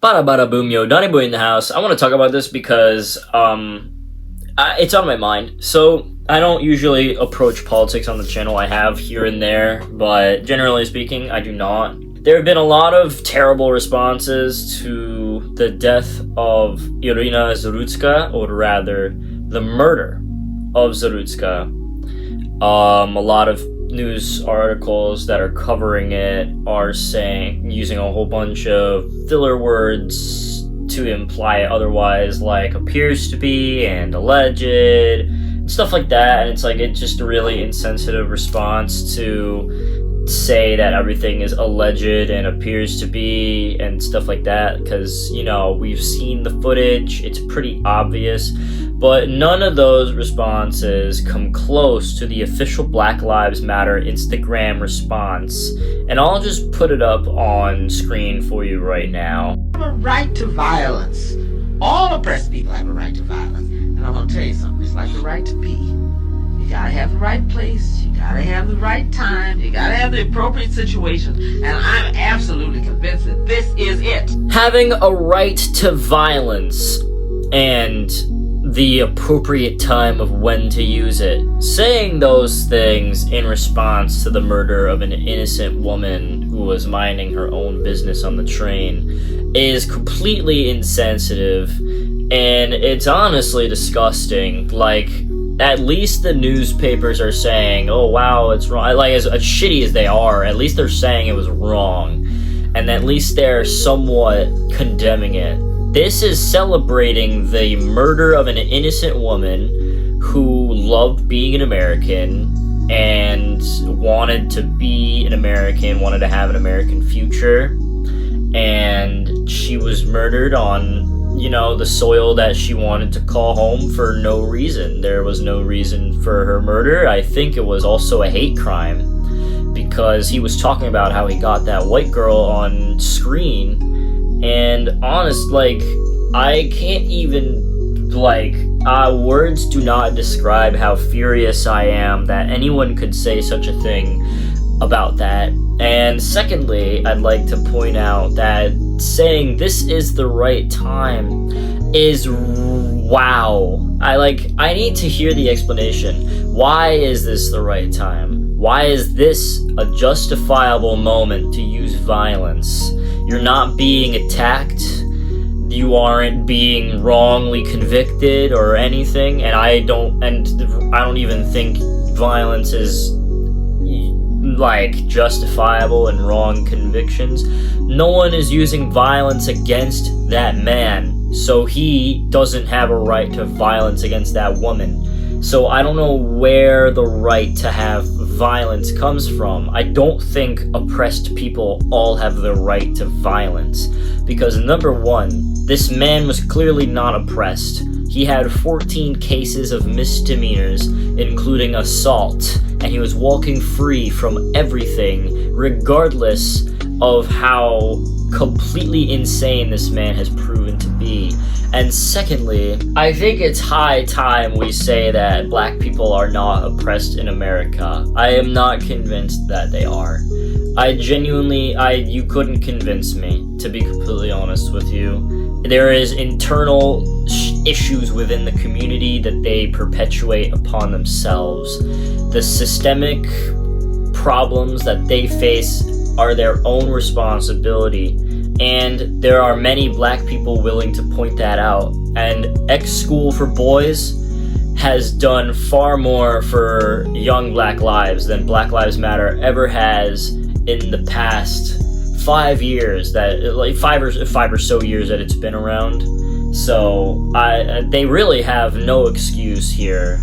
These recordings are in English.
Bada bada boom, yo, Donny Boy in the house. I want to talk about this because it's on my mind. So I don't usually approach politics on the channel. I have here and there, but generally speaking, I do not. There have been a lot of terrible responses to the death of Irina Zarutska, or rather, the murder of Zarutska. A lot of news articles that are covering it are using a whole bunch of filler words to imply otherwise, like appears to be and alleged and stuff like that. And it's just a really insensitive response to say that everything is alleged and appears to be and stuff like that, because we've seen the footage, it's pretty obvious. But none of those responses come close to the official Black Lives Matter Instagram response. And I'll just put it up on screen for you right now. We have a right to violence. All oppressed people have a right to violence. And I'm going to tell you something. It's like the right to pee. You got to have the right place. You got to have the right time. You got to have the appropriate situation. And I'm absolutely convinced that this is it. Having a right to violence and the appropriate time of when to use it. Saying those things in response to the murder of an innocent woman who was minding her own business on the train is completely insensitive, and it's honestly disgusting. Like, at least the newspapers are saying, oh wow, it's wrong. Like, as shitty as they are, at least they're saying it was wrong, and at least they're somewhat condemning it. This is celebrating the murder of an innocent woman who loved being an American and wanted to be an American, wanted to have an American future. And she was murdered on, the soil that she wanted to call home for no reason. There was no reason for her murder. I think it was also a hate crime, because he was talking about how he got that white girl on screen. And I can't even, words do not describe how furious I am that anyone could say such a thing about that. And secondly, I'd like to point out that saying this is the right time is wow. I need to hear the explanation. Why is this the right time? Why is this a justifiable moment to use violence? You're not being attacked, you aren't being wrongly convicted or anything, and I don't even think violence is justifiable in wrong convictions. No one is using violence against that man, so he doesn't have a right to violence against that woman. So I don't know where the right to have violence comes from. I don't think oppressed people all have the right to violence, because number one, this man was clearly not oppressed. He had 14 cases of misdemeanors, including assault, and he was walking free from everything, regardless of how completely insane this man has proven to be. And secondly, I think it's high time we say that black people are not oppressed in America. I am not convinced that they are. You couldn't convince me, to be completely honest with you. There is internal issues within the community that they perpetuate upon themselves. The systemic problems that they face are their own responsibility, and there are many black people willing to point that out. And X School for Boys has done far more for young black lives than Black Lives Matter ever has in the past 5 years, five or so years that it's been around. So they really have no excuse here.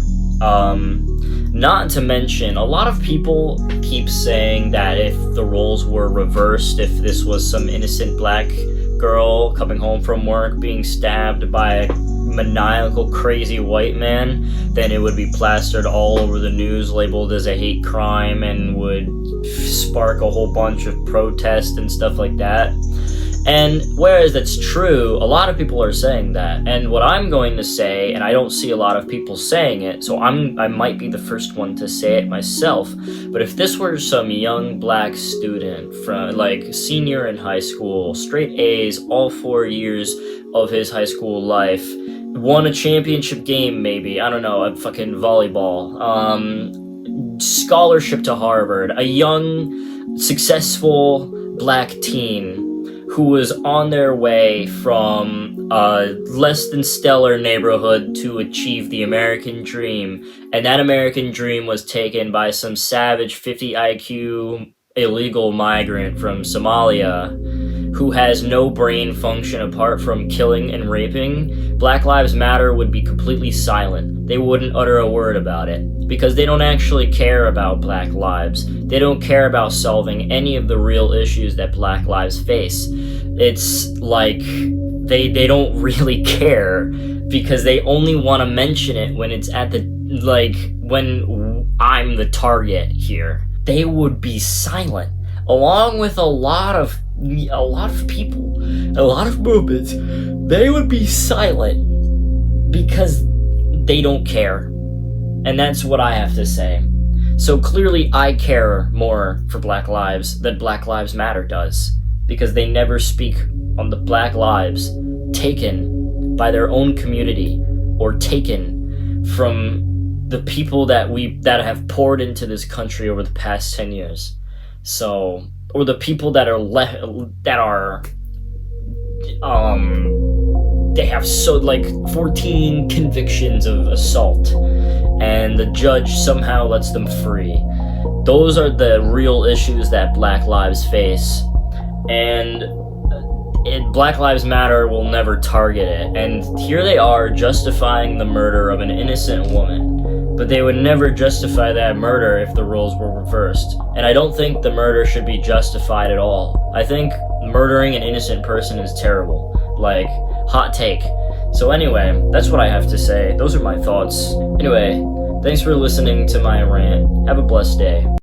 Not to mention, a lot of people keep saying that if the roles were reversed, if this was some innocent black girl coming home from work being stabbed by a maniacal, crazy white man, then it would be plastered all over the news, labeled as a hate crime, and would spark a whole bunch of protest and stuff like that. And whereas that's true, a lot of people are saying that. And what I'm going to say, and I don't see a lot of people saying it, so I might be the first one to say it myself, but if this were some young black student from like senior in high school, straight A's all 4 years of his high school life, won a championship game maybe, I don't know, a fucking volleyball, scholarship to Harvard, a young, successful black teen who was on their way from a less than stellar neighborhood to achieve the American dream, and that American dream was taken by some savage 50 IQ illegal migrant from Somalia who has no brain function apart from killing and raping, Black Lives Matter would be completely silent. They wouldn't utter a word about it, because they don't actually care about black lives. They don't care about solving any of the real issues that black lives face. It's like they don't really care, because they only want to mention it when it's at the, like, when I'm the target here. They would be silent, along with a lot of people, a lot of movements. They would be silent because they don't care. And that's what I have to say. So clearly I care more for Black lives than Black Lives Matter does, because they never speak on the black lives taken by their own community or taken from the people that have poured into this country over the past 10 years. So, or the people that are they have 14 convictions of assault, and the judge somehow lets them free. Those are the real issues that Black lives face, and Black Lives Matter will never target it. And here they are justifying the murder of an innocent woman, but they would never justify that murder if the roles were reversed. And I don't think the murder should be justified at all. I think murdering an innocent person is terrible. Like, hot take. So anyway, that's what I have to say. Those are my thoughts. Anyway, thanks for listening to my rant. Have a blessed day.